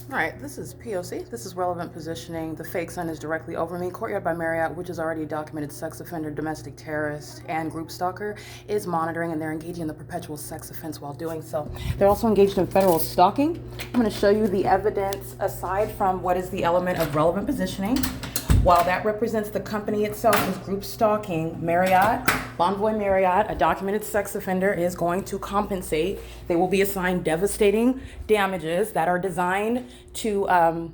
All right, this is P.O.C. This is relevant positioning. The fake sun is directly over me. Courtyard by Marriott, which is already a documented sex offender, domestic terrorist, and group stalker, is monitoring, and they're engaging in the perpetual sex offense while doing so. They're also engaged in federal stalking. I'm going to show you the evidence aside from what is the element of relevant positioning. While that represents the company itself as group stalking, Marriott, Bonvoy Marriott, a documented sex offender, is going to compensate. They will be assigned devastating damages that are designed to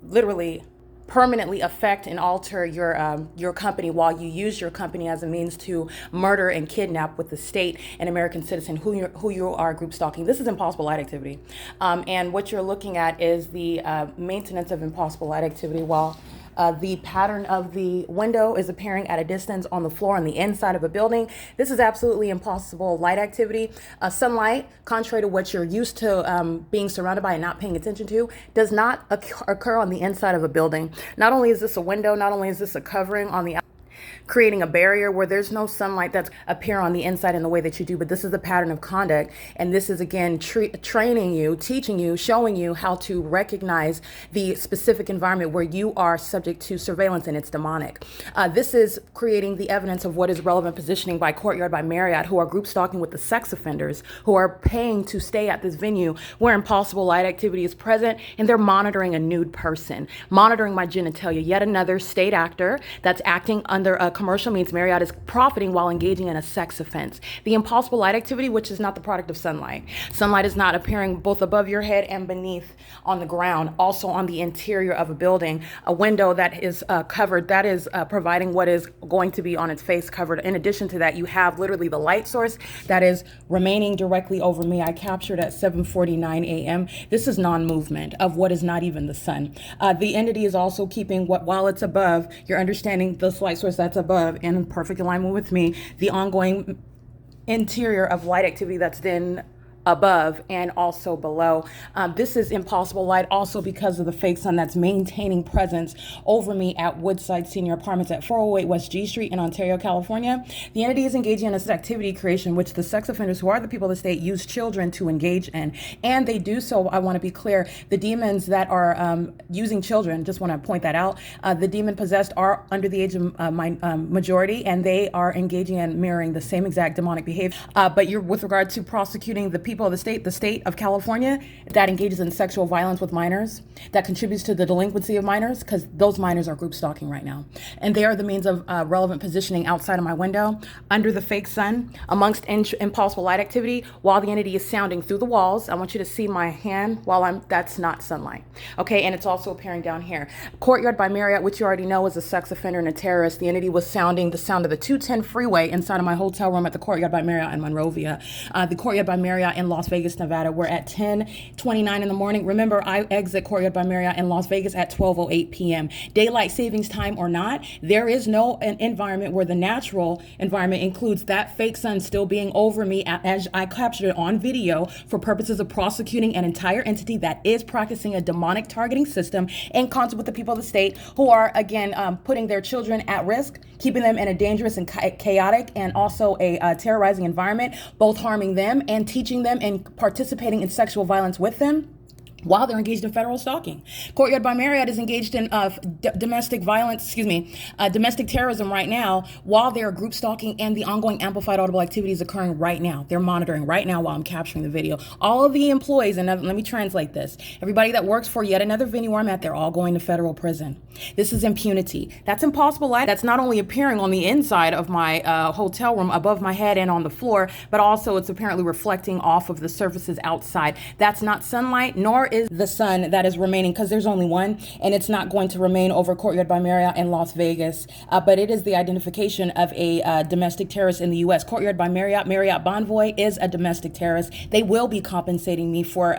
literally permanently affect and alter your company while you use your company as a means to murder and kidnap with the state an American citizen who you are group stalking. This is impossible light activity. And what you're looking at is the maintenance of impossible light activity while the pattern of the window is appearing at a distance on the floor on the inside of a building. This is absolutely impossible light activity. Sunlight, contrary to what you're used to being surrounded by and not paying attention to, does not occur on the inside of a building. Not only is this a window, not only is this a covering on the creating a barrier where there's no sunlight that's appear on the inside in the way that you do, but this is the pattern of conduct, and this is again training you, teaching you, showing you how to recognize the specific environment where you are subject to surveillance, and it's demonic. This is creating the evidence of what is relevant positioning by Courtyard by Marriott, who are group stalking with the sex offenders who are paying to stay at this venue where impossible light activity is present, and they're monitoring a nude person, monitoring my genitalia. Yet another state actor that's acting under a commercial means. Marriott is profiting while engaging in a sex offense. The impossible light activity, which is not the product of sunlight. Sunlight is not appearing both above your head and beneath on the ground, also on the interior of a building. A window that is covered, that is providing what is going to be on its face covered. In addition to that, you have literally the light source that is remaining directly over me. I captured at 7:49 a.m. This is non-movement of what is not even the sun. The entity is also keeping what, while it's above, you're understanding this light source that's above and in perfect alignment with me, the ongoing interior of light activity that's then above and also below. This is impossible light also because of the fake sun that's maintaining presence over me at Woodside Senior Apartments at 408 West G Street in Ontario, California. The entity is engaging in this activity creation, which the sex offenders, who are the people of the state, use children to engage in. And they do so, I want to be clear, the demons that are using children, just want to point that out, the demon possessed are under the age of majority, and they are engaging and mirroring the same exact demonic behavior. But you're with regard to prosecuting the people of the state of California that engages in sexual violence with minors, that contributes to the delinquency of minors, because those minors are group stalking right now. And they are the means of relevant positioning outside of my window, under the fake sun, amongst impossible light activity, while the entity is sounding through the walls. I want you to see my hand while that's not sunlight. Okay, and it's also appearing down here. Courtyard by Marriott, which you already know is a sex offender and a terrorist. The entity was sounding the sound of the 210 freeway inside of my hotel room at the Courtyard by Marriott in Monrovia. The Courtyard by Marriott in Las Vegas, Nevada. We're at 10:29 in the morning. Remember, I exit Courtyard by Marriott in Las Vegas at 12:08 p.m. Daylight savings time or not, there is no environment where the natural environment includes that fake sun still being over me as I captured it on video for purposes of prosecuting an entire entity that is practicing a demonic targeting system in concert with the people of the state who are, again, putting their children at risk, keeping them in a dangerous and chaotic and also a terrorizing environment, both harming them and teaching them and participating in sexual violence with them while they're engaged in federal stalking. Courtyard by Marriott is engaged in domestic violence, domestic terrorism right now, while they are group stalking, and the ongoing amplified audible activity is occurring right now. They're monitoring right now while I'm capturing the video. All of the employees, and let me translate this, everybody that works for yet another venue where I'm at, they're all going to federal prison. This is impunity. That's impossible light. That's not only appearing on the inside of my hotel room, above my head and on the floor, but also it's apparently reflecting off of the surfaces outside. That's not sunlight, nor is the sun that is remaining, because there's only one, and it's not going to remain over Courtyard by Marriott in Las Vegas, but it is the identification of a domestic terrorist in the U.S. Courtyard by Marriott, Marriott Bonvoy is a domestic terrorist. They will be compensating me for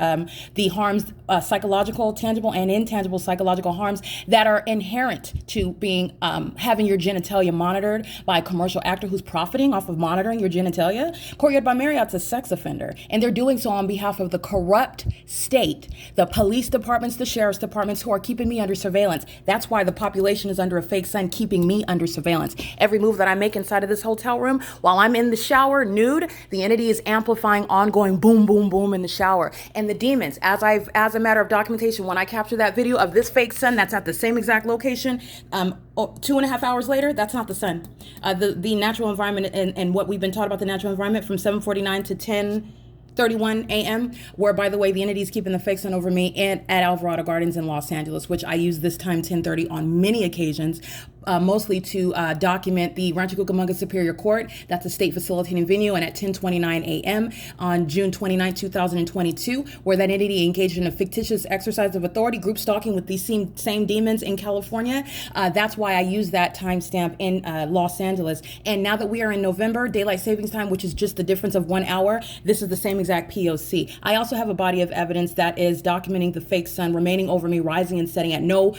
the harms, psychological, tangible, and intangible psychological harms that are inherent to being having your genitalia monitored by a commercial actor who's profiting off of monitoring your genitalia. Courtyard by Marriott's a sex offender, and they're doing so on behalf of the corrupt state The police departments, the sheriff's departments who are keeping me under surveillance. That's why the population is under a fake sun, keeping me under surveillance. Every move that I make inside of this hotel room, while I'm in the shower nude, the entity is amplifying ongoing boom, boom, boom in the shower. And the demons, as a matter of documentation, when I capture that video of this fake sun that's at the same exact location, 2.5 hours later, that's not the sun. The natural environment and what we've been taught about the natural environment from 7:49 to 10:31 a.m., where, by the way, the entity is keeping the fake sun over me and at Alvarado Gardens in Los Angeles, which I use this time 10:30 on many occasions, mostly to document the Rancho Cucamonga Superior Court. That's a state facilitating venue, and at 10:29 a.m. on June 29, 2022, where that entity engaged in a fictitious exercise of authority, group stalking with these same demons in California. That's why I use that timestamp in Los Angeles. And now that we are in November, daylight savings time, which is just the difference of 1 hour, this is the same exact POC. I also have a body of evidence that is documenting the fake sun remaining over me, rising and setting at no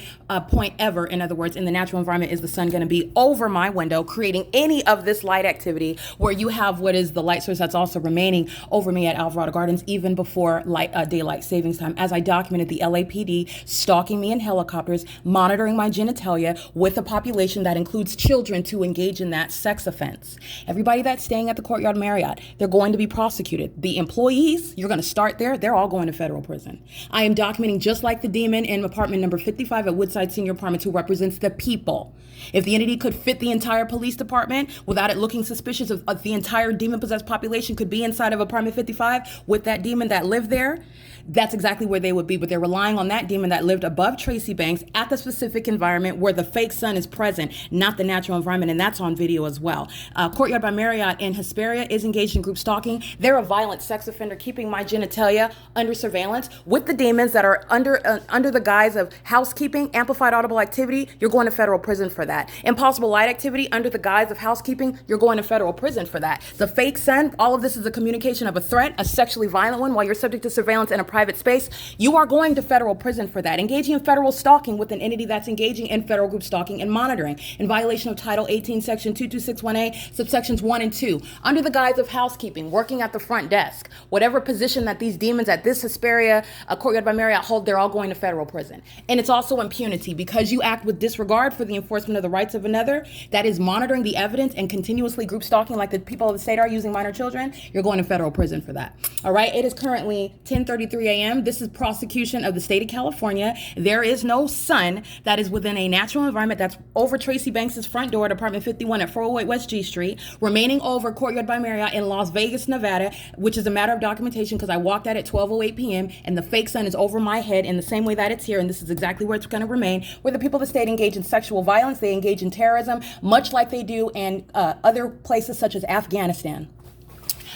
point ever. In other words, in the natural environment, is the sun going to be over my window, creating any of this light activity where you have what is the light source that's also remaining over me at Alvarado Gardens, even before daylight savings time, as I documented the LAPD stalking me in helicopters, monitoring my genitalia with a population that includes children to engage in that sex offense. Everybody that's staying at the Courtyard Marriott, they're going to be prosecuted. The employees, you're going to start there, they're all going to federal prison. I am documenting just like the demon in apartment number 55 at Woodside Senior Apartments, who represents the people. If the entity could fit the entire police department without it looking suspicious of the entire demon-possessed population could be inside of apartment 55 with that demon that lived there, that's exactly where they would be. But they're relying on that demon that lived above Tracy Banks at the specific environment where the fake sun is present, not the natural environment, and that's on video as well. Courtyard by Marriott in Hesperia is engaged in group stalking. They're a violent sex offender keeping my genitalia under surveillance with the demons that are under the guise of housekeeping, amplified audible activity. You're going to federal prison for that. Impossible light activity under the guise of housekeeping. You're going to federal prison for that. The fake sun, all of this is a communication of a threat, a sexually violent one, while you're subject to surveillance in a private space. You are going to federal prison for that. Engaging in federal stalking with an entity that's engaging in federal group stalking and monitoring in violation of Title 18, Section 2261A, subsections 1 and 2, under the guise of housekeeping, working at the front desk. Whatever position that these demons at this Hesperia Courtyard by Marriott hold, they're all going to federal prison. And it's also impunity because you act with disregard for the enforcement of the rights of another that is monitoring the evidence and continuously group stalking like the people of the state are using minor children. You're going to federal prison for that. All right. It is currently 10:33 a.m. This is prosecution of the state of California. There is no sun that is within a natural environment that's over Tracy Banks's front door at apartment 51 at 408 West G Street, remaining over Courtyard by Marriott in Las Vegas, Nevada, which is a matter of documentation because I walked out at 12:08 p.m. and the fake sun is over my head in the same way that it's here. And this is exactly where it's going to remain, where the people of the state engage in sexual violence. They engage in terrorism, much like they do in other places such as Afghanistan,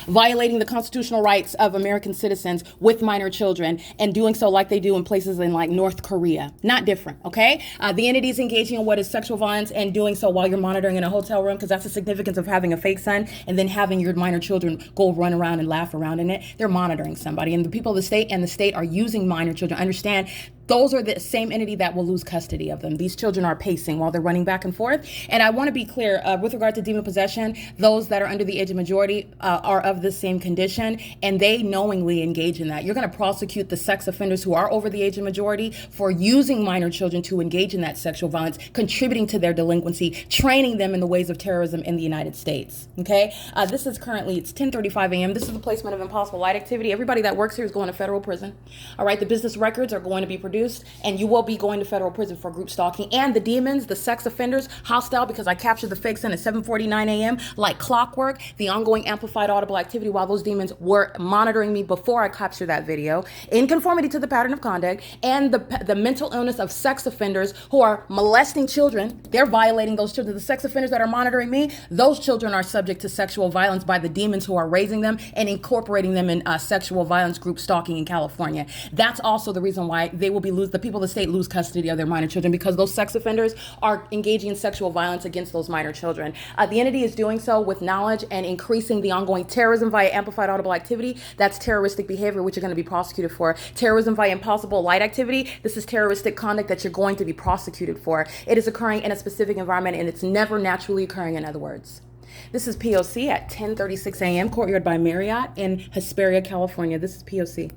violating the constitutional rights of American citizens with minor children, and doing so like they do in places in like North Korea. Not different, okay? The entity is engaging in what is sexual violence and doing so while you're monitoring in a hotel room, because that's the significance of having a fake sun and then having your minor children go run around and laugh around in it. They're monitoring somebody, and the people of the state and the state are using minor children. Understand, those are the same entity that will lose custody of them. These children are pacing while they're running back and forth. And I want to be clear, with regard to demon possession, those that are under the age of majority are of the same condition, and they knowingly engage in that. You're going to prosecute the sex offenders who are over the age of majority for using minor children to engage in that sexual violence, contributing to their delinquency, training them in the ways of terrorism in the United States. Okay? This is currently, it's 10:35 a.m. This is the placement of impossible light activity. Everybody that works here is going to federal prison. All right? The business records are going to be produced, and you will be going to federal prison for group stalking. And the demons, the sex offenders, hostile because I captured the fake sun at 7:49 a.m. like clockwork, the ongoing amplified audible activity while those demons were monitoring me before I captured that video, in conformity to the pattern of conduct, and the mental illness of sex offenders who are molesting children. They're violating those children. The sex offenders that are monitoring me, those children are subject to sexual violence by the demons who are raising them and incorporating them in sexual violence group stalking in California. That's also the reason why they will be the people of the state lose custody of their minor children, because those sex offenders are engaging in sexual violence against those minor children. The entity is doing so with knowledge and increasing the ongoing terrorism via amplified audible activity. That's terroristic behavior, which you're going to be prosecuted for. Terrorism via impossible light activity. This is terroristic conduct that you're going to be prosecuted for. It is occurring in a specific environment, and it's never naturally occurring, in other words. This is POC at 10:36 a.m. Courtyard by Marriott in Hesperia, California. This is POC.